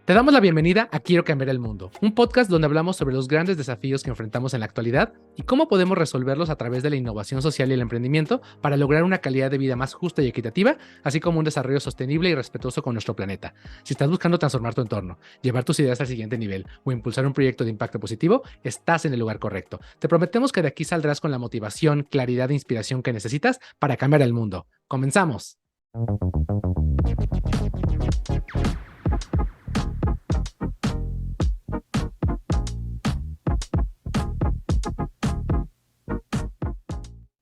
Te damos la bienvenida a Quiero Cambiar el Mundo, un podcast donde hablamos sobre los grandes desafíos que enfrentamos en la actualidad y cómo podemos resolverlos a través de la innovación social y el emprendimiento para lograr una calidad de vida más justa y equitativa, así como un desarrollo sostenible y respetuoso con nuestro planeta. Si estás buscando transformar tu entorno, llevar tus ideas al siguiente nivel o impulsar un proyecto de impacto positivo, estás en el lugar correcto. Te prometemos que de aquí saldrás con la motivación, claridad e inspiración que necesitas para cambiar el mundo. ¡Comenzamos!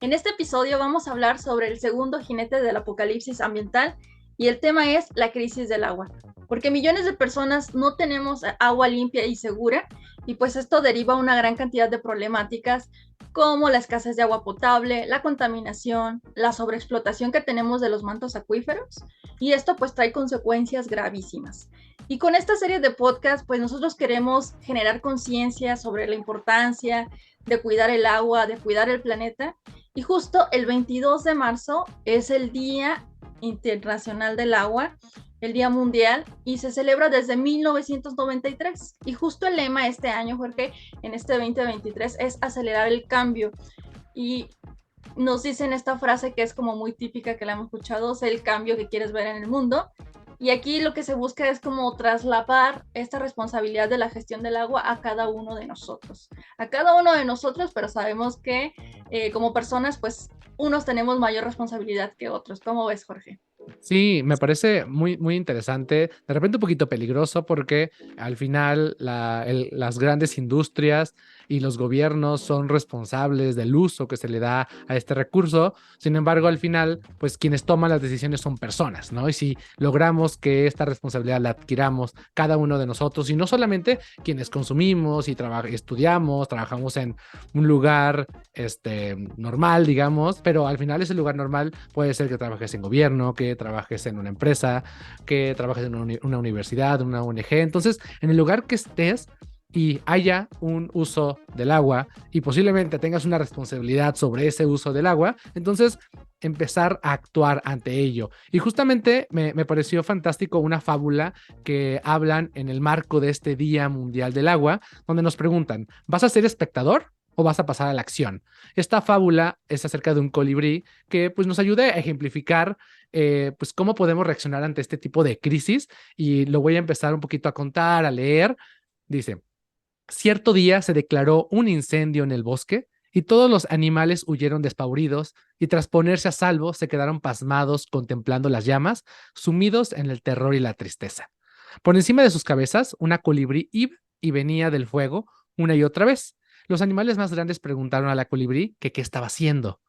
En este episodio vamos a hablar sobre el segundo jinete del apocalipsis ambiental y el tema es la crisis del agua, porque millones de personas no tenemos agua limpia y segura y pues esto deriva una gran cantidad de problemáticas como la escasez de agua potable, la contaminación, la sobreexplotación que tenemos de los mantos acuíferos y esto pues trae consecuencias gravísimas. Y con esta serie de podcasts pues nosotros queremos generar conciencia sobre la importancia de cuidar el agua, de cuidar el planeta. Y justo el 22 de marzo es el Día Internacional del Agua, el Día Mundial, y se celebra desde 1993. Y justo el lema este año, Jorge, en este 2023, es acelerar el cambio. Y nos dicen esta frase que es como muy típica que la hemos escuchado, sé el cambio que quieres ver en el mundo. Y aquí lo que se busca es como trasladar esta responsabilidad de la gestión del agua a cada uno de nosotros. A cada uno de nosotros, pero sabemos que como personas, pues unos tenemos mayor responsabilidad que otros. ¿Cómo ves, Jorge? Sí, me parece muy interesante, de repente un poquito peligroso porque al final las grandes industrias y los gobiernos son responsables del uso que se le da a este recurso. Sin embargo, al final, pues quienes toman las decisiones son personas, ¿no? Y si logramos que esta responsabilidad la adquiramos cada uno de nosotros y no solamente quienes consumimos y estudiamos, trabajamos en un lugar normal, digamos, pero al final ese lugar normal puede ser que trabajes en gobierno, que trabajes en una empresa, que trabajes en una universidad, una ONG. Entonces, en el lugar que estés y haya un uso del agua y posiblemente tengas una responsabilidad sobre ese uso del agua, entonces empezar a actuar ante ello. Y justamente me pareció fantástico una fábula que hablan en el marco de este Día Mundial del Agua, donde nos preguntan, ¿vas a ser espectador o vas a pasar a la acción? Esta fábula es acerca de un colibrí que pues nos ayuda a ejemplificar pues cómo podemos reaccionar ante este tipo de crisis, y lo voy a empezar un poquito a contar, a leer. Dice: cierto día se declaró un incendio en el bosque y todos los animales huyeron despavoridos y tras ponerse a salvo se quedaron pasmados contemplando las llamas, sumidos en el terror y la tristeza. Por encima de sus cabezas, una colibrí iba y venía del fuego una y otra vez. Los animales más grandes preguntaron a la colibrí que qué estaba haciendo.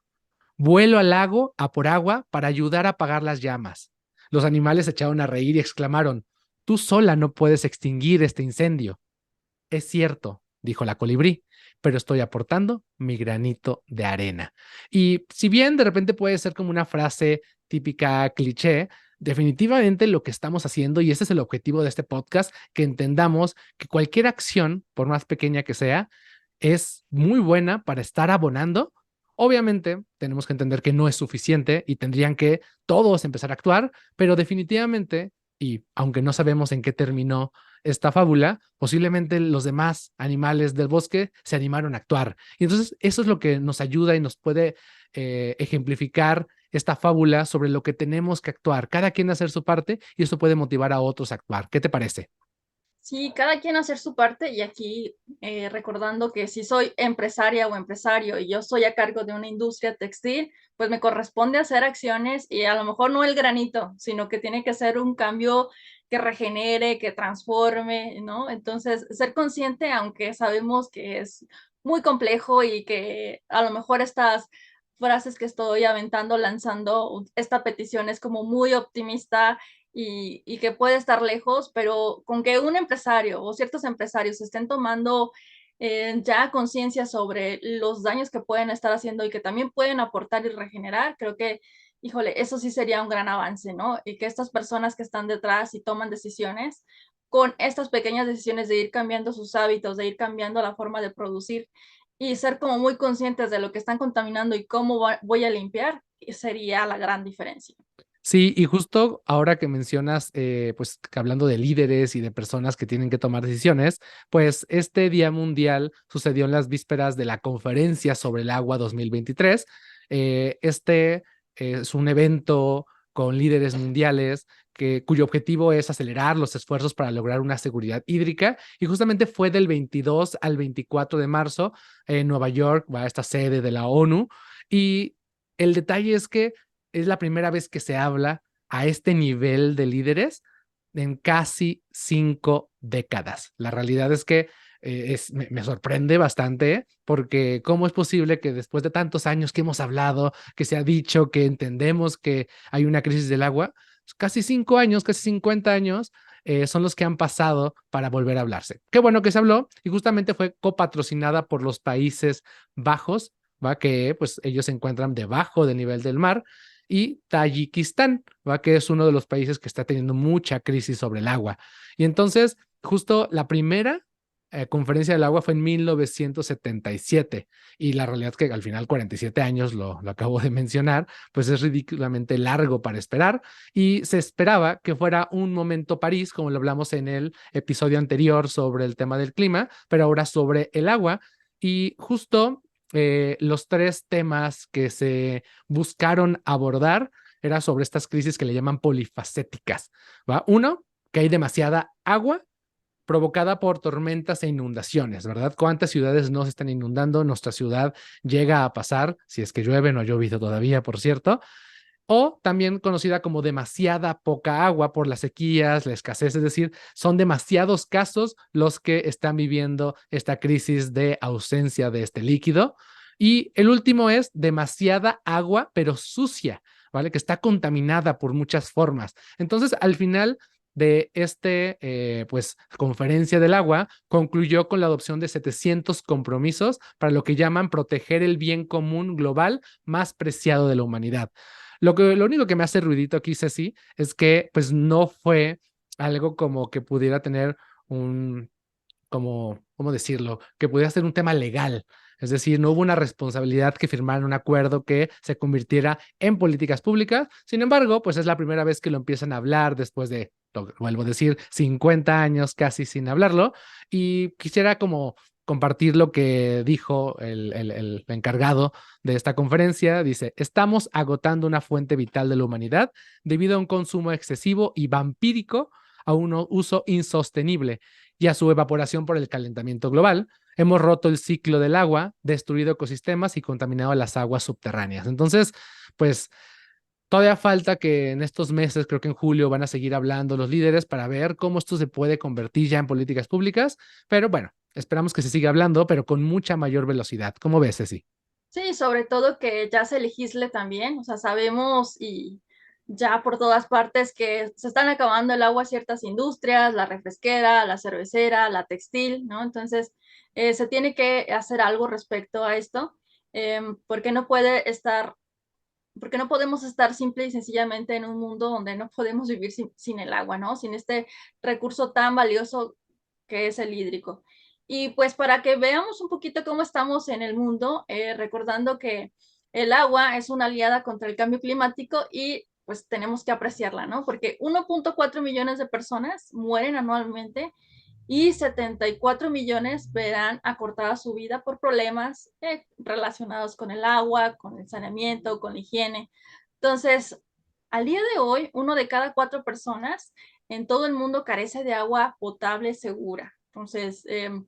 Vuelo al lago a por agua para ayudar a apagar las llamas. Los animales se echaron a reír y exclamaron: tú sola no puedes extinguir este incendio. Es cierto, dijo la colibrí, pero estoy aportando mi granito de arena. Y si bien de repente puede ser como una frase típica cliché, definitivamente lo que estamos haciendo, y ese es el objetivo de este podcast, que entendamos que cualquier acción, por más pequeña que sea, es muy buena para estar abonando. Obviamente tenemos que entender que no es suficiente y tendrían que todos empezar a actuar, pero definitivamente, y aunque no sabemos en qué terminó esta fábula, posiblemente los demás animales del bosque se animaron a actuar. Y entonces eso es lo que nos ayuda y nos puede ejemplificar esta fábula sobre lo que tenemos que actuar, cada quien hacer su parte, y eso puede motivar a otros a actuar. ¿Qué te parece? Sí, cada quien hacer su parte y aquí recordando que si soy empresaria o empresario y yo estoy a cargo de una industria textil, pues me corresponde hacer acciones y a lo mejor no el granito, sino que tiene que ser un cambio que regenere, que transforme, ¿no? Entonces, ser consciente, aunque sabemos que es muy complejo y que a lo mejor estas frases que estoy aventando, lanzando, esta petición es como muy optimista y que puede estar lejos, pero con que un empresario o ciertos empresarios estén tomando ya conciencia sobre los daños que pueden estar haciendo y que también pueden aportar y regenerar, creo que, híjole, eso sí sería un gran avance, ¿no? Y que estas personas que están detrás y toman decisiones, con estas pequeñas decisiones de ir cambiando sus hábitos, de ir cambiando la forma de producir y ser como muy conscientes de lo que están contaminando y cómo voy a limpiar, sería la gran diferencia. Sí, y justo ahora que mencionas, pues que hablando de líderes y de personas que tienen que tomar decisiones, pues este Día Mundial sucedió en las vísperas de la Conferencia sobre el Agua 2023. Este es un evento con líderes mundiales cuyo objetivo es acelerar los esfuerzos para lograr una seguridad hídrica, y justamente fue del 22 al 24 de marzo en Nueva York, va a esta sede de la ONU, y el detalle es que es la primera vez que se habla a este nivel de líderes en casi 5 décadas. La realidad es que me sorprende bastante porque cómo es posible que después de tantos años que hemos hablado, que se ha dicho, que entendemos que hay una crisis del agua, casi 5 años, casi 50 años, son los que han pasado para volver a hablarse. Qué bueno que se habló y justamente fue copatrocinada por los Países Bajos, ¿va? Que pues ellos se encuentran debajo del nivel del mar, y Tayikistán, ¿va? Que es uno de los países que está teniendo mucha crisis sobre el agua. Y entonces, justo la primera conferencia del agua fue en 1977, y la realidad es que al final 47 años, lo acabo de mencionar, pues es ridículamente largo para esperar, y se esperaba que fuera un momento París, como lo hablamos en el episodio anterior sobre el tema del clima, pero ahora sobre el agua. Y justo los tres temas que se buscaron abordar era sobre estas crisis que le llaman polifacéticas, ¿va? Uno, que hay demasiada agua provocada por tormentas e inundaciones, ¿verdad? ¿Cuántas ciudades no se están inundando? Nuestra ciudad llega a pasar, si es que llueve, no ha llovido todavía, por cierto, o también conocida como demasiada poca agua por las sequías, la escasez, es decir, son demasiados casos los que están viviendo esta crisis de ausencia de este líquido. Y el último es demasiada agua, pero sucia, ¿vale? Que está contaminada por muchas formas. Entonces, al final de pues, conferencia del agua, concluyó con la adopción de 700 compromisos para lo que llaman proteger el bien común global más preciado de la humanidad. Lo único que me hace ruidito aquí, Ceci, es que pues no fue algo como que pudiera tener un, como, ¿cómo decirlo? Que pudiera ser un tema legal. Es decir, no hubo una responsabilidad que firmaran un acuerdo que se convirtiera en políticas públicas. Sin embargo, pues es la primera vez que lo empiezan a hablar después de, lo vuelvo a decir, 50 años casi sin hablarlo. Y quisiera como compartir lo que dijo el encargado de esta conferencia. Dice, estamos agotando una fuente vital de la humanidad debido a un consumo excesivo y vampírico, a un uso insostenible y a su evaporación por el calentamiento global. Hemos roto el ciclo del agua, destruido ecosistemas y contaminado las aguas subterráneas. Entonces, pues todavía falta que en estos meses, creo que en julio, van a seguir hablando los líderes para ver cómo esto se puede convertir ya en políticas públicas. Pero bueno, esperamos que se siga hablando, pero con mucha mayor velocidad. ¿Cómo ves, Ceci? Sí, sobre todo que ya se legisle también, o sea, sabemos y ya por todas partes que se están acabando el agua ciertas industrias, la refresquera, la cervecera, la textil, ¿no? Entonces, se tiene que hacer algo respecto a esto, porque no puede estar, porque no podemos estar simple y sencillamente en un mundo donde no podemos vivir sin el agua, ¿no? Sin este recurso tan valioso que es el hídrico. Y pues para que veamos un poquito cómo estamos en el mundo, recordando que el agua es una aliada contra el cambio climático y pues tenemos que apreciarla, ¿no? Porque 1.4 millones de personas mueren anualmente y 74 millones verán acortada su vida por problemas relacionados con el agua, con el saneamiento, con la higiene. Entonces, al día de hoy, 1 de cada 4 personas en todo el mundo carece de agua potable segura. Entonces,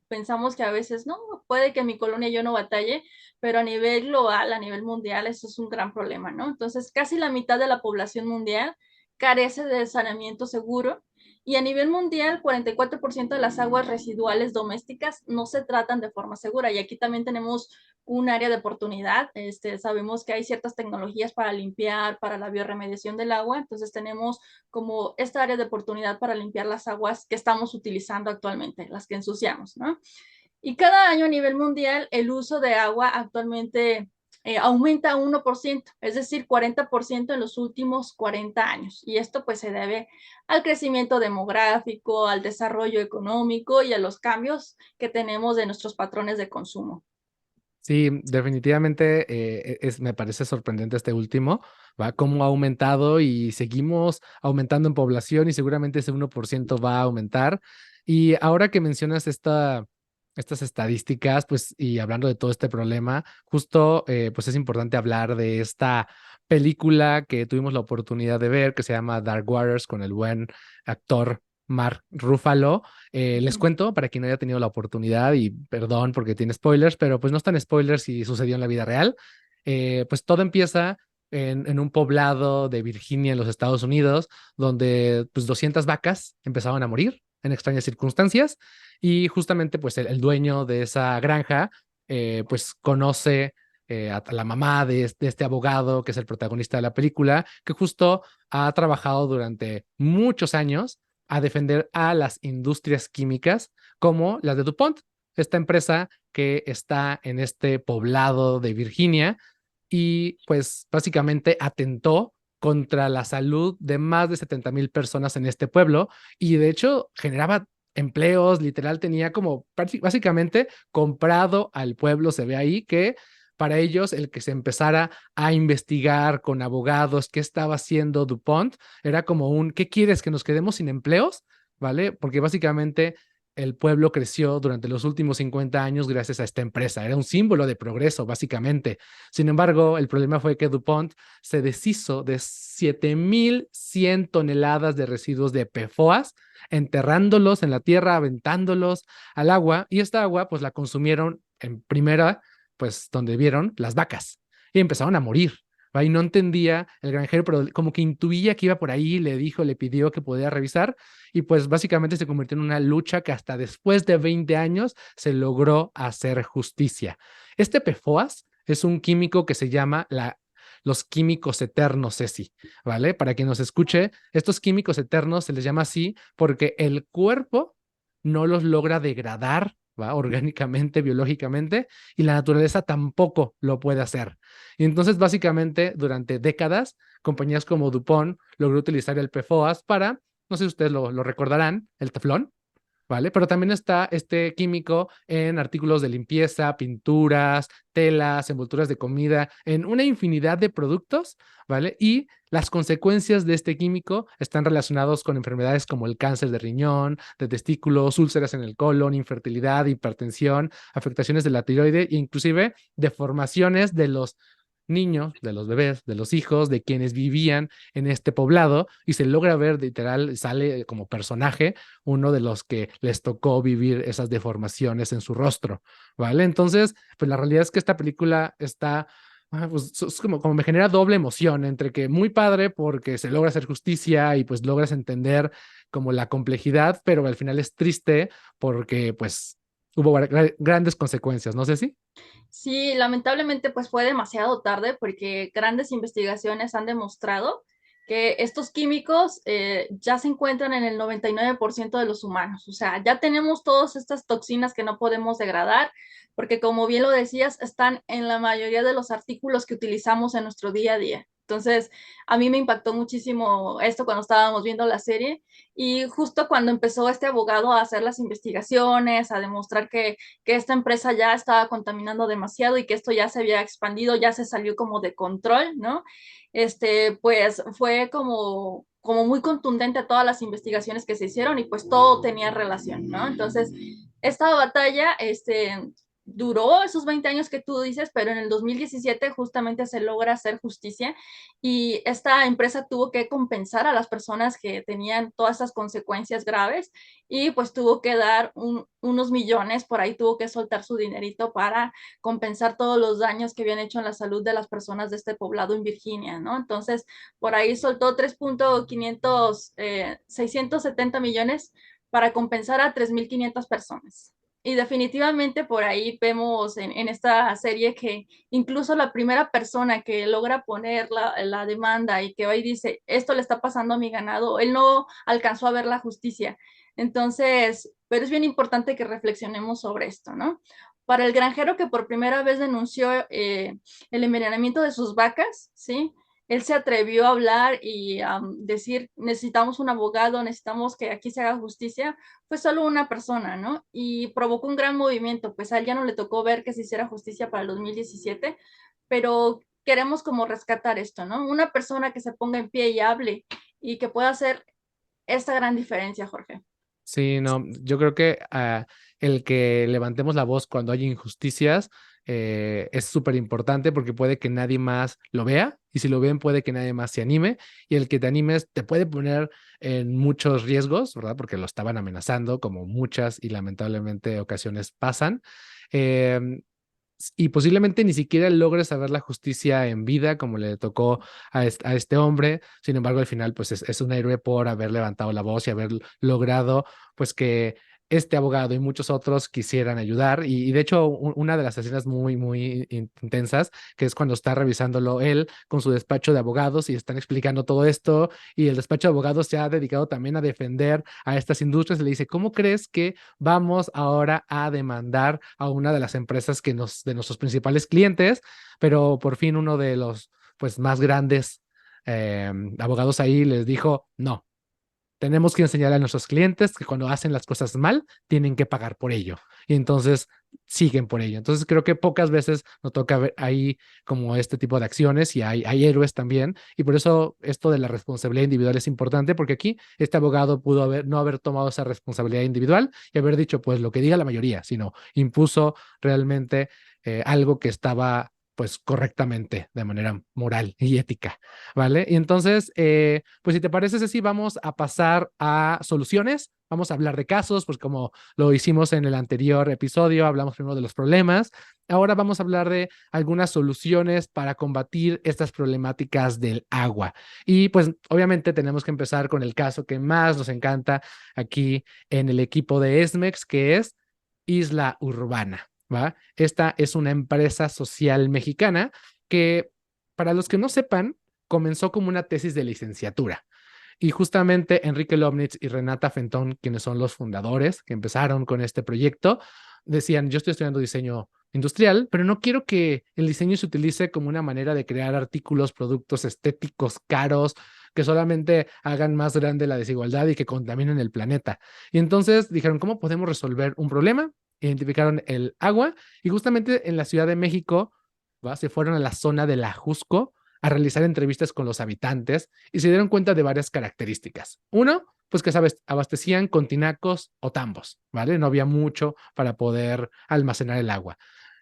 pensamos que a veces, no, puede que en mi colonia yo no batalle, pero a nivel global, a nivel mundial, eso es un gran problema, ¿no? Entonces, casi la mitad de la población mundial carece de saneamiento seguro y a nivel mundial, 44% de las aguas residuales domésticas no se tratan de forma segura. Y aquí también tenemos un área de oportunidad. Sabemos que hay ciertas tecnologías para limpiar, para la bioremediación del agua. Entonces tenemos como esta área de oportunidad para limpiar las aguas que estamos utilizando actualmente, las que ensuciamos, ¿no? Y cada año a nivel mundial el uso de agua actualmente aumenta 1%, es decir, 40% en los últimos 40 años. Y esto pues se debe al crecimiento demográfico, al desarrollo económico y a los cambios que tenemos de nuestros patrones de consumo. Sí, definitivamente me parece sorprendente este último, ¿va? Cómo ha aumentado y seguimos aumentando en población y seguramente ese 1% va a aumentar. Y ahora que mencionas estas estadísticas, pues, y hablando de todo este problema, justo, pues es importante hablar de esta película que tuvimos la oportunidad de ver, que se llama Dark Waters, con el buen actor Mark Ruffalo. Les cuento para quien no haya tenido la oportunidad y perdón porque tiene spoilers, pero pues no están spoilers si sucedió en la vida real. Pues todo empieza en un poblado de Virginia en los Estados Unidos, donde pues 200 vacas empezaban a morir en extrañas circunstancias y justamente pues el dueño de esa granja pues conoce a la mamá de este abogado que es el protagonista de la película, que justo ha trabajado durante muchos años a defender a las industrias químicas como las de DuPont, esta empresa que está en este poblado de Virginia y pues básicamente atentó contra la salud de más de 70,000 personas en este pueblo y de hecho generaba empleos, literal tenía como básicamente comprado al pueblo, se ve ahí que para ellos el que se empezara a investigar con abogados qué estaba haciendo DuPont era como un, ¿qué quieres? ¿Que nos quedemos sin empleos? ¿Vale? Porque básicamente el pueblo creció durante los últimos 50 años gracias a esta empresa. Era un símbolo de progreso, básicamente. Sin embargo, el problema fue que DuPont se deshizo de 7,100 toneladas de residuos de PFOAs, enterrándolos en la tierra, aventándolos al agua, y esta agua pues la consumieron en primera, pues donde vieron las vacas, y empezaron a morir. Y no entendía el granjero, pero como que intuía que iba por ahí, le dijo, le pidió que podía revisar y pues básicamente se convirtió en una lucha que hasta después de 20 años se logró hacer justicia. Este PFOAS es un químico que se llama los químicos eternos, Ceci, ¿vale? Para quien nos escuche, estos químicos eternos se les llama así porque el cuerpo no los logra degradar, ¿va? Orgánicamente, biológicamente, y la naturaleza tampoco lo puede hacer. Y entonces, básicamente, durante décadas, compañías como DuPont logró utilizar el PFOAS para, no sé si ustedes lo recordarán, el teflón, ¿vale? Pero también está este químico en artículos de limpieza, pinturas, telas, envolturas de comida, en una infinidad de productos, ¿vale? Y las consecuencias de este químico están relacionados con enfermedades como el cáncer de riñón, de testículos, úlceras en el colon, infertilidad, hipertensión, afectaciones de la tiroide e inclusive deformaciones de los niños, de los bebés, de los hijos, de quienes vivían en este poblado y se logra ver literal, sale como personaje uno de los que les tocó vivir esas deformaciones en su rostro, ¿vale? Entonces, pues la realidad es que esta película está, pues es como me genera doble emoción entre que muy padre porque se logra hacer justicia y pues logras entender como la complejidad, pero al final es triste porque pues hubo grandes consecuencias, ¿no sé si? Sí, lamentablemente pues fue demasiado tarde porque grandes investigaciones han demostrado que estos químicos ya se encuentran en el 99% de los humanos. O sea, ya tenemos todas estas toxinas que no podemos degradar porque como bien lo decías, están en la mayoría de los artículos que utilizamos en nuestro día a día. Entonces, a mí me impactó muchísimo esto cuando estábamos viendo la serie y justo cuando empezó este abogado a hacer las investigaciones, a demostrar que esta empresa ya estaba contaminando demasiado y que esto ya se había expandido, ya se salió como de control, ¿no? Pues fue como muy contundente a todas las investigaciones que se hicieron y pues todo tenía relación, ¿no? Entonces, esta batalla, duró esos 20 años que tú dices, pero en el 2017 justamente se logra hacer justicia y esta empresa tuvo que compensar a las personas que tenían todas estas consecuencias graves y pues tuvo que dar unos millones, por ahí tuvo que soltar su dinerito para compensar todos los daños que habían hecho en la salud de las personas de este poblado en Virginia, ¿no? Entonces, por ahí soltó 670 millones para compensar a 3,500 personas. Y definitivamente por ahí vemos en esta serie que incluso la primera persona que logra poner la demanda y que hoy dice, esto le está pasando a mi ganado, él no alcanzó a ver la justicia. Entonces, pero es bien importante que reflexionemos sobre esto, ¿no? Para el granjero que por primera vez denunció el envenenamiento de sus vacas, ¿sí? él se atrevió a hablar y a decir, necesitamos un abogado, necesitamos que aquí se haga justicia, fue solo una persona, ¿no? Y provocó un gran movimiento, pues a él ya no le tocó ver que se hiciera justicia para el 2017, pero queremos como rescatar esto, ¿no? Una persona que se ponga en pie y hable y que pueda hacer esta gran diferencia, Jorge. Sí, no, yo creo que el que levantemos la voz cuando hay injusticias es súper importante porque puede que nadie más lo vea y si lo ven puede que nadie más se anime y el que te animes te puede poner en muchos riesgos, ¿verdad? Porque lo estaban amenazando como muchas y lamentablemente ocasiones pasan. Em, y posiblemente ni siquiera logres saber la justicia en vida como le tocó a este hombre. Sin embargo, al final, pues es un héroe por haber levantado la voz y haber logrado, pues que este abogado y muchos otros quisieran ayudar. Y de hecho, una de las escenas muy intensas, que es cuando está revisándolo él con su despacho de abogados y están explicando todo esto, y el despacho de abogados se ha dedicado también a defender a estas industrias, y le dice, ¿cómo crees que vamos ahora a demandar a una de las empresas de nuestros principales clientes, pero por fin uno de los pues más grandes abogados ahí les dijo, no, tenemos que enseñar a nuestros clientes que cuando hacen las cosas mal, tienen que pagar por ello. Y entonces siguen por ello. Entonces creo que pocas veces nos toca ver ahí como este tipo de acciones y hay héroes también. Y por eso esto de la responsabilidad individual es importante porque aquí este abogado pudo no haber tomado esa responsabilidad individual y haber dicho pues lo que diga la mayoría, sino impuso realmente algo que estaba pues correctamente de manera moral y ética. ¿Vale? Y entonces, pues si te parece, así, vamos a pasar a soluciones. Vamos a hablar de casos, pues como lo hicimos en el anterior episodio, hablamos primero de los problemas. Ahora vamos a hablar de algunas soluciones para combatir estas problemáticas del agua. Y pues obviamente tenemos que empezar con el caso que más nos encanta aquí en el equipo de ESMEX, que es Isla Urbana, ¿va? Esta es una empresa social mexicana que, para los que no sepan, comenzó como una tesis de licenciatura. Y justamente Enrique Lobnitz y Renata Fentón, quienes son los fundadores que empezaron con este proyecto, decían, yo estoy estudiando diseño industrial, pero no quiero que el diseño se utilice como una manera de crear artículos, productos estéticos caros, que solamente hagan más grande la desigualdad y que contaminen el planeta. Y entonces dijeron, ¿cómo podemos resolver un problema? Identificaron el agua y justamente en la Ciudad de México, ¿va? Se fueron a la zona de la Jusco a realizar entrevistas con los habitantes y se dieron cuenta de varias características. Uno, pues que sabes, abastecían con tinacos o tambos, ¿vale? No había mucho para poder almacenar el agua.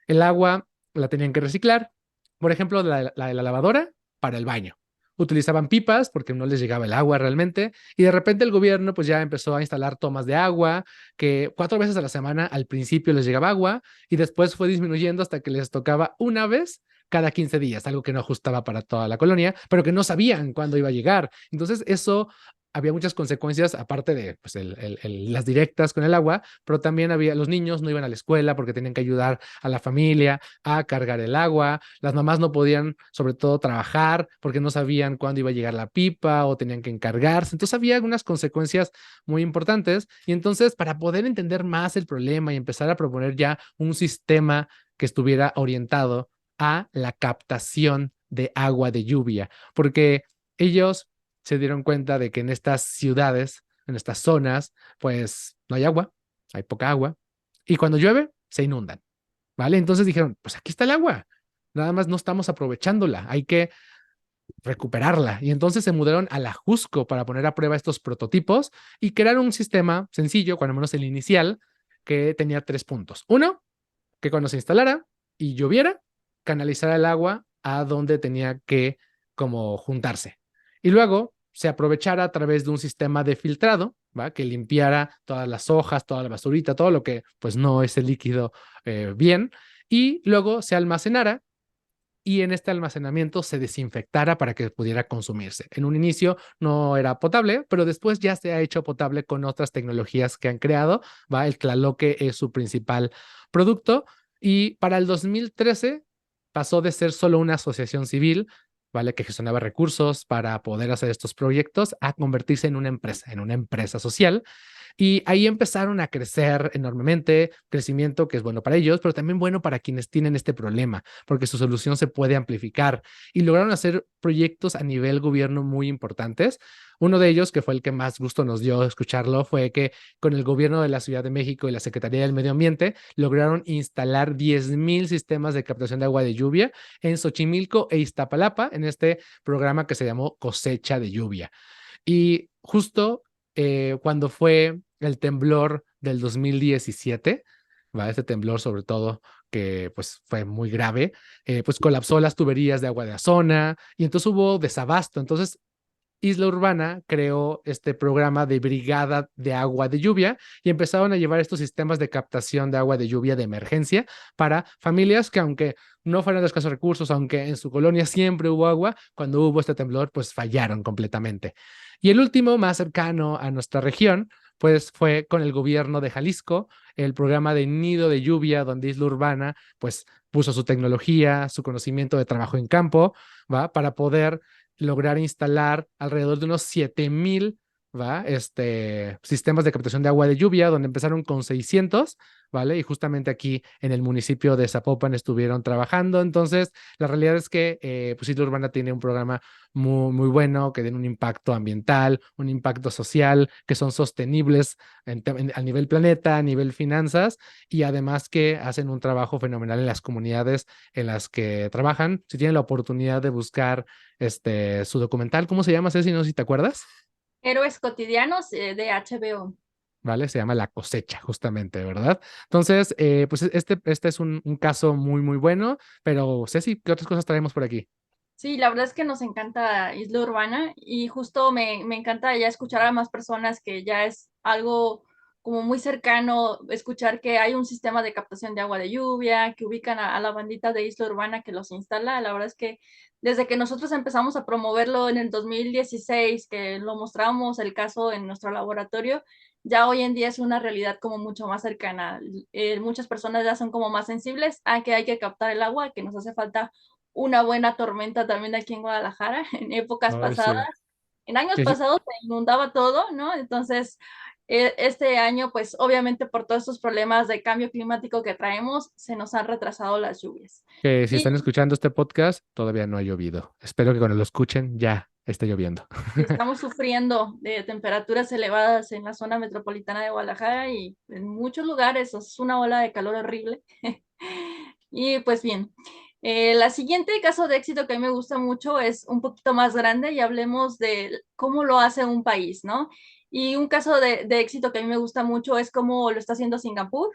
El agua la tenían que reciclar, por ejemplo, la de la lavadora para el baño. Utilizaban pipas porque no les llegaba el agua realmente y de repente el gobierno pues ya empezó a instalar tomas de agua que 4 veces a la semana al principio les llegaba agua y después fue disminuyendo hasta que les tocaba una vez cada 15 días, algo que no ajustaba para toda la colonia, pero que no sabían cuándo iba a llegar. Entonces eso había muchas consecuencias, aparte de pues, las directas con el agua, pero también había, los niños no iban a la escuela porque tenían que ayudar a la familia a cargar el agua, las mamás no podían sobre todo trabajar porque no sabían cuándo iba a llegar la pipa o tenían que encargarse, entonces había algunas consecuencias muy importantes y entonces para poder entender más el problema y empezar a proponer ya un sistema que estuviera orientado a la captación de agua de lluvia, porque ellos se dieron cuenta de que en estas ciudades, en estas zonas, pues no hay agua, hay poca agua, y cuando llueve, se inundan, ¿vale? Entonces dijeron, pues aquí está el agua, nada más no estamos aprovechándola, hay que recuperarla. Y entonces se mudaron a la Jusco para poner a prueba estos prototipos y crearon un sistema sencillo, cuando menos el inicial, que tenía 3 puntos. Uno, que cuando se instalara y lloviera, canalizara el agua a donde tenía que como juntarse. Y luego se aprovechara a través de un sistema de filtrado, ¿va? Que limpiara todas las hojas, toda la basurita, todo lo que pues no es el líquido bien, y luego se almacenara y en este almacenamiento se desinfectara para que pudiera consumirse. En un inicio no era potable, pero después ya se ha hecho potable con otras tecnologías que han creado, ¿va? El Tlaloque es su principal producto y para el 2013 pasó de ser solo una asociación civil, ¿vale? Que gestionaba recursos para poder hacer estos proyectos, a convertirse en una empresa social. Y ahí empezaron a crecer enormemente, crecimiento que es bueno para ellos, pero también bueno para quienes tienen este problema, porque su solución se puede amplificar. Y lograron hacer proyectos a nivel gobierno muy importantes. Uno de ellos, que fue el que más gusto nos dio escucharlo, fue que con el gobierno de la Ciudad de México y la Secretaría del Medio Ambiente lograron instalar 10,000 sistemas de captación de agua de lluvia en Xochimilco e Iztapalapa, en este programa que se llamó Cosecha de Lluvia. Y justo cuando fue el temblor del 2017, ¿va? Este temblor sobre todo que pues fue muy grave, pues colapsó las tuberías de agua de la zona y entonces hubo desabasto. Entonces Isla Urbana creó este programa de brigada de agua de lluvia y empezaron a llevar estos sistemas de captación de agua de lluvia de emergencia para familias que aunque no fueran de escasos recursos, aunque en su colonia siempre hubo agua, cuando hubo este temblor pues fallaron completamente. Y el último más cercano a nuestra región pues fue con el gobierno de Jalisco, el programa de Nido de Lluvia, donde Isla Urbana pues puso su tecnología, su conocimiento de trabajo en campo, ¿va? Para poder lograr instalar alrededor de unos 7,000, ¿va? Sistemas de captación de agua de lluvia, donde empezaron con 600, ¿vale? Y justamente aquí en el municipio de Zapopan estuvieron trabajando. Entonces, la realidad es que pues Isla Urbana tiene un programa muy, muy bueno, que tiene un impacto ambiental, un impacto social, que son sostenibles a nivel planeta, a nivel finanzas, y además que hacen un trabajo fenomenal en las comunidades en las que trabajan. Si tienen la oportunidad de buscar su documental, ¿cómo se llama, Ceci? No sé si te acuerdas, Héroes cotidianos de HBO. ¿vale? Se llama La Cosecha, justamente, ¿verdad? Entonces, pues este es un caso muy, muy bueno, pero Ceci, ¿qué otras cosas traemos por aquí? Sí, la verdad es que nos encanta Isla Urbana y justo me encanta ya escuchar a más personas que ya es algo como muy cercano, escuchar que hay un sistema de captación de agua de lluvia, que ubican a la bandita de Isla Urbana que los instala. La verdad es que desde que nosotros empezamos a promoverlo en el 2016, que lo mostramos el caso en nuestro laboratorio, ya hoy en día es una realidad como mucho más cercana. Muchas personas ya son como más sensibles a que hay que captar el agua, que nos hace falta una buena tormenta también aquí en Guadalajara, en épocas Ay, pasadas. sí. En años Sí, sí. pasados se inundaba todo, ¿no? Entonces, este año, pues obviamente por todos estos problemas de cambio climático que traemos, se nos han retrasado las lluvias. Que si Y están escuchando este podcast, todavía no ha llovido. Espero que cuando lo escuchen ya esté lloviendo. estamos sufriendo de temperaturas elevadas en la zona metropolitana de Guadalajara y en muchos lugares es una ola de calor horrible. Y pues bien, la siguiente caso de éxito que a mí me gusta mucho es un poquito más grande y hablemos de cómo lo hace un país, ¿no? Y un caso de éxito que a mí me gusta mucho es cómo lo está haciendo Singapur,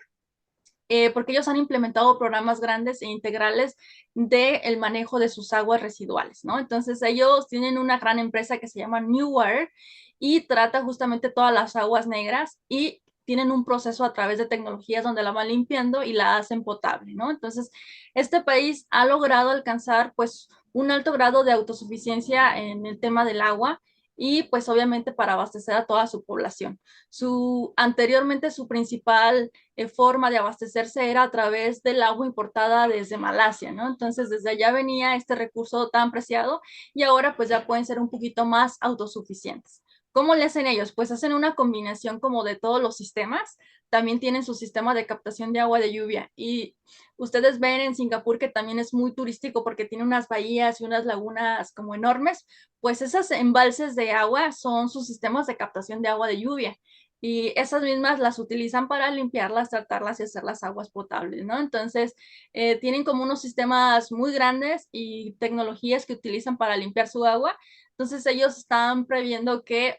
porque ellos han implementado programas grandes e integrales del manejo de sus aguas residuales, ¿no? Entonces ellos tienen una gran empresa que se llama New Water y trata justamente todas las aguas negras y tienen un proceso a través de tecnologías donde la van limpiando y la hacen potable, ¿no? Entonces, este país ha logrado alcanzar pues un alto grado de autosuficiencia en el tema del agua y pues obviamente para abastecer a toda su población. Anteriormente su principal forma de abastecerse era a través del agua importada desde Malasia, ¿no? Entonces desde allá venía este recurso tan preciado y ahora pues ya pueden ser un poquito más autosuficientes. ¿Cómo le hacen ellos? Pues hacen una combinación como de todos los sistemas. También tienen su sistema de captación de agua de lluvia y ustedes ven en Singapur que también es muy turístico porque tiene unas bahías y unas lagunas como enormes, pues esas embalses de agua son sus sistemas de captación de agua de lluvia y esas mismas las utilizan para limpiarlas, tratarlas y hacer las aguas potables, ¿no? Entonces, tienen como unos sistemas muy grandes y tecnologías que utilizan para limpiar su agua. Entonces, ellos están previendo que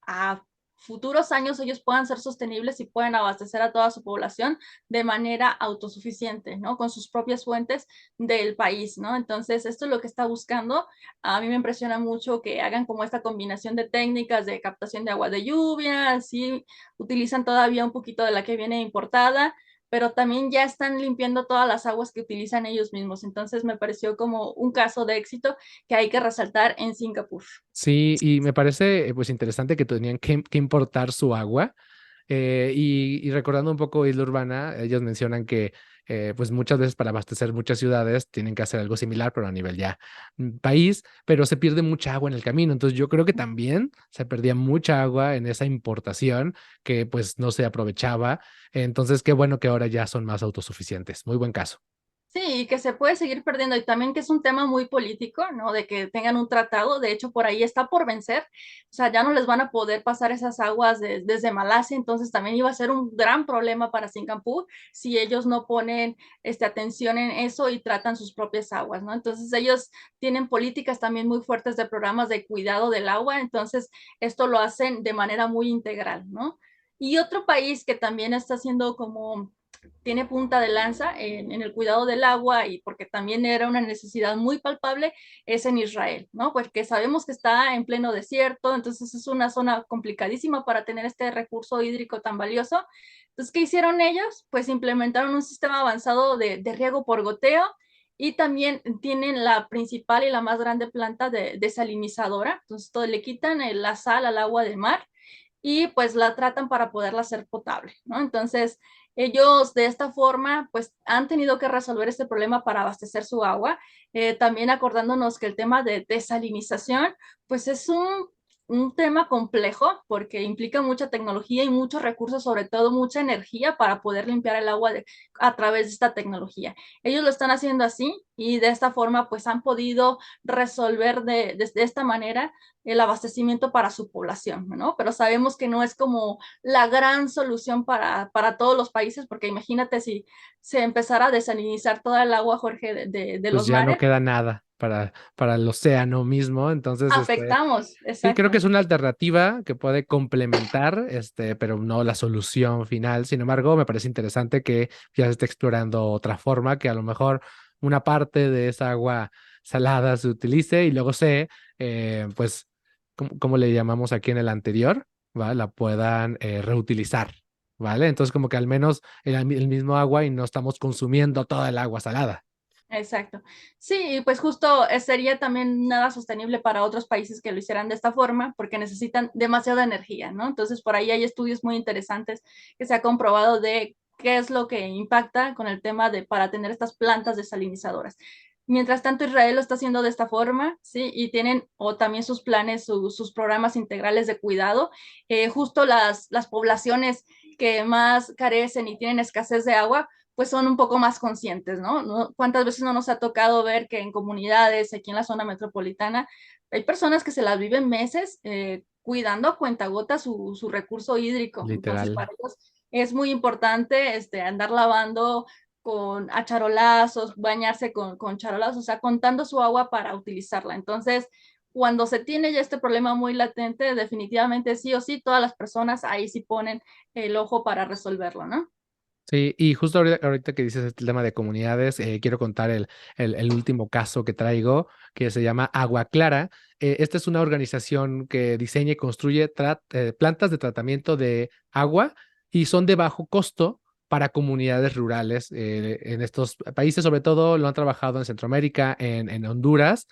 a futuros años ellos puedan ser sostenibles y puedan abastecer a toda su población de manera autosuficiente, ¿no? Con sus propias fuentes del país, ¿no? Entonces, esto es lo que está buscando. A mí me impresiona mucho que hagan como esta combinación de técnicas de captación de agua de lluvia, así utilizan todavía un poquito de la que viene importada, pero también ya están limpiando todas las aguas que utilizan ellos mismos. Entonces me pareció como un caso de éxito que hay que resaltar en Singapur. Sí, y me parece pues interesante que tenían que importar su agua. Y recordando un poco Isla Urbana, ellos mencionan que pues muchas veces para abastecer muchas ciudades tienen que hacer algo similar, pero a nivel ya país, pero se pierde mucha agua en el camino. Entonces yo creo que también se perdía mucha agua en esa importación que pues no se aprovechaba. Entonces qué bueno que ahora ya son más autosuficientes. Muy buen caso. Sí, y que se puede seguir perdiendo y también que es un tema muy político, ¿no? De que tengan un tratado, de hecho por ahí está por vencer, o sea, ya no les van a poder pasar esas aguas desde Malasia, entonces también iba a ser un gran problema para Singapur si ellos no ponen atención en eso y tratan sus propias aguas, ¿no? Entonces ellos tienen políticas también muy fuertes de programas de cuidado del agua, entonces esto lo hacen de manera muy integral, ¿no? Y otro país que también está haciendo como tiene punta de lanza en el cuidado del agua y porque también era una necesidad muy palpable, es en Israel, ¿no? Porque sabemos que está en pleno desierto, entonces es una zona complicadísima para tener este recurso hídrico tan valioso. Entonces, ¿qué hicieron ellos? Pues implementaron un sistema avanzado de riego por goteo y también tienen la principal y la más grande planta de desalinizadora. Entonces, todo, le quitan la sal al agua del mar y pues la tratan para poderla hacer potable, ¿no? Entonces, ellos de esta forma pues han tenido que resolver este problema para abastecer su agua, también acordándonos que el tema de desalinización pues es un tema complejo porque implica mucha tecnología y muchos recursos, sobre todo mucha energía para poder limpiar el agua a través de esta tecnología. Ellos lo están haciendo así y de esta forma pues han podido resolver de esta manera el abastecimiento para su población, ¿no? Pero sabemos que no es como la gran solución para todos los países, porque imagínate si se empezara a desalinizar toda el agua, Jorge, de Pues los ya no mares, queda nada para el océano mismo. Entonces, afectamos, sí, creo que exacto. es una alternativa que puede complementar, pero no la solución final. Sin embargo, me parece interesante que ya se esté explorando otra forma, que a lo mejor una parte de esa agua salada se utilice y luego pues, ¿cómo le llamamos aquí en el anterior? ¿Va? La puedan reutilizar, ¿vale? Entonces, como que al menos el mismo agua y no estamos consumiendo toda el agua salada. Exacto. Sí, y pues justo sería también nada sostenible para otros países que lo hicieran de esta forma porque necesitan demasiada energía, ¿no? Entonces, por ahí hay estudios muy interesantes que se ha comprobado de qué es lo que impacta con el tema de para tener estas plantas desalinizadoras. Mientras tanto, Israel lo está haciendo de esta forma, ¿sí? Y tienen o también sus planes, sus programas integrales de cuidado. Justo las poblaciones que más carecen y tienen escasez de agua, pues son un poco más conscientes, ¿no? ¿No? ¿Cuántas veces no nos ha tocado ver que en comunidades, aquí en la zona metropolitana, hay personas que se las viven meses cuidando a cuentagota su recurso hídrico? Entonces, Literal. para ellos es muy importante andar lavando con acharolazos, bañarse con charolazos, o sea, contando su agua para utilizarla. Entonces, cuando se tiene ya este problema muy latente, definitivamente sí o sí, todas las personas ahí sí ponen el ojo para resolverlo, ¿no? Sí, y justo ahorita que dices este tema de comunidades, quiero contar el último caso que traigo, que se llama Agua Clara. Esta es una organización que diseña y construye plantas de tratamiento de agua y son de bajo costo para comunidades rurales en estos países, sobre todo lo han trabajado en Centroamérica, en Honduras,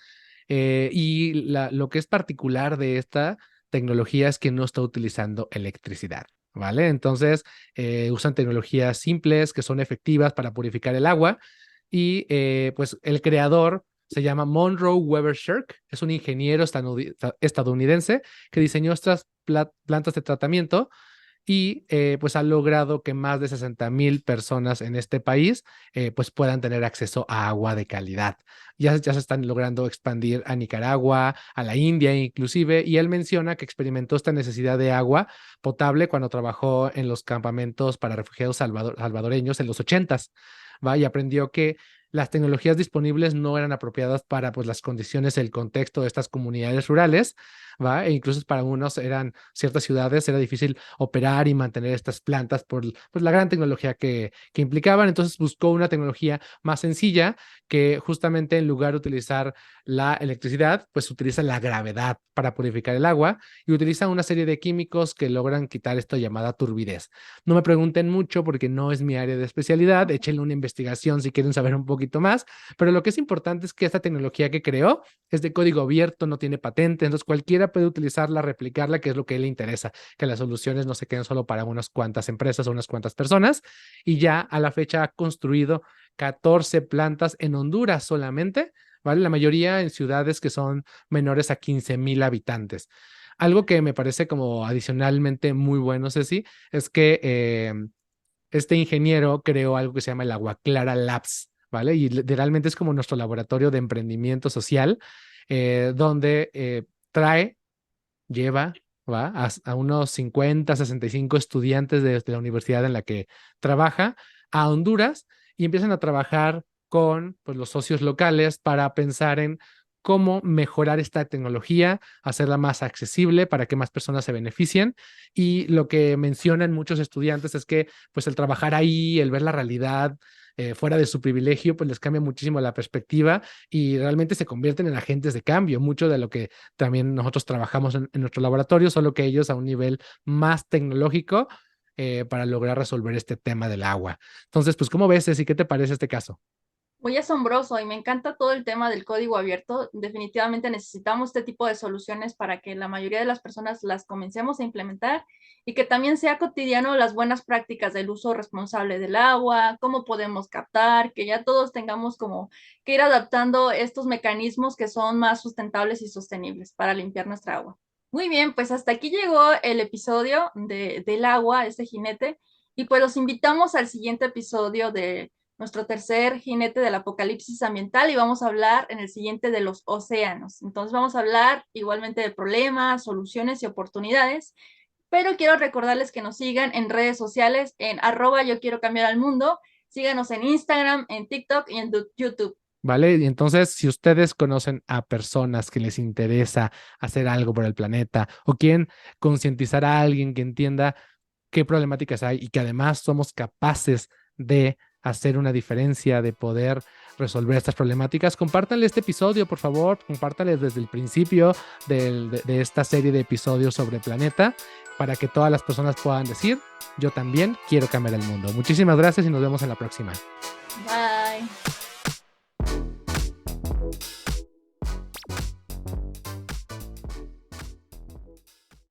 y lo que es particular de esta tecnología es que no está utilizando electricidad. ¿Vale? Entonces, usan tecnologías simples que son efectivas para purificar el agua y pues el creador se llama Monroe Weber Shirk, es un ingeniero estadounidense que diseñó estas plantas de tratamiento y pues ha logrado que más de 60,000 personas en este país pues puedan tener acceso a agua de calidad. Ya se están logrando expandir a Nicaragua, a la India inclusive, y él menciona que experimentó esta necesidad de agua potable cuando trabajó en los campamentos para refugiados salvadoreños en los 80s, ¿va? Y aprendió que las tecnologías disponibles no eran apropiadas para pues, las condiciones, el contexto de estas comunidades rurales, ¿va? E incluso para unos eran ciertas ciudades, era difícil operar y mantener estas plantas por pues, la gran tecnología que implicaban. Entonces buscó una tecnología más sencilla que justamente en lugar de utilizar la electricidad, pues utiliza la gravedad para purificar el agua y utiliza una serie de químicos que logran quitar esto llamada turbidez. No me pregunten mucho porque no es mi área de especialidad, échenle una investigación si quieren saber un poquito poquito más, pero lo que es importante es que esta tecnología que creó es de código abierto, no tiene patente, entonces cualquiera puede utilizarla, replicarla, que es lo que a él le interesa, que las soluciones no se queden solo para unas cuantas empresas o unas cuantas personas, y ya a la fecha ha construido 14 plantas en Honduras solamente, ¿vale? La mayoría en ciudades que son menores a 15,000 habitantes. Algo que me parece como adicionalmente muy bueno, Ceci, es que este ingeniero creó algo que se llama el Agua Clara Labs, ¿vale? Y literalmente es como nuestro laboratorio de emprendimiento social, donde trae, lleva, va, a unos 50, 65 estudiantes de la universidad en la que trabaja a Honduras y empiezan a trabajar con pues, los socios locales para pensar en cómo mejorar esta tecnología, hacerla más accesible para que más personas se beneficien. Y lo que mencionan muchos estudiantes es que pues el trabajar ahí, el ver la realidad fuera de su privilegio, pues les cambia muchísimo la perspectiva y realmente se convierten en agentes de cambio, mucho de lo que también nosotros trabajamos en nuestro laboratorio, solo que ellos a un nivel más tecnológico para lograr resolver este tema del agua. Entonces, pues, ¿cómo ves, Ceci? ¿Qué te parece este caso? Muy asombroso y me encanta todo el tema del código abierto. Definitivamente necesitamos este tipo de soluciones para que la mayoría de las personas las comencemos a implementar y que también sea cotidiano las buenas prácticas del uso responsable del agua, cómo podemos captar, que ya todos tengamos como que ir adaptando estos mecanismos que son más sustentables y sostenibles para limpiar nuestra agua. Muy bien, pues hasta aquí llegó el episodio del agua, este jinete, y pues los invitamos al siguiente episodio de nuestro tercer jinete del apocalipsis ambiental y vamos a hablar en el siguiente de los océanos. Entonces vamos a hablar igualmente de problemas, soluciones y oportunidades, pero quiero recordarles que nos sigan en redes sociales en @yo quiero cambiar al mundo. Síganos en Instagram, en TikTok y en YouTube. ¿Vale? Y entonces, si ustedes conocen a personas que les interesa hacer algo por el planeta o quieren concientizar a alguien que entienda qué problemáticas hay y que además somos capaces de hacer una diferencia, de poder resolver estas problemáticas, compártanle este episodio, por favor, compártanle desde el principio de esta serie de episodios sobre el planeta para que todas las personas puedan decir, yo también quiero cambiar el mundo. Muchísimas gracias y nos vemos en la próxima. Bye.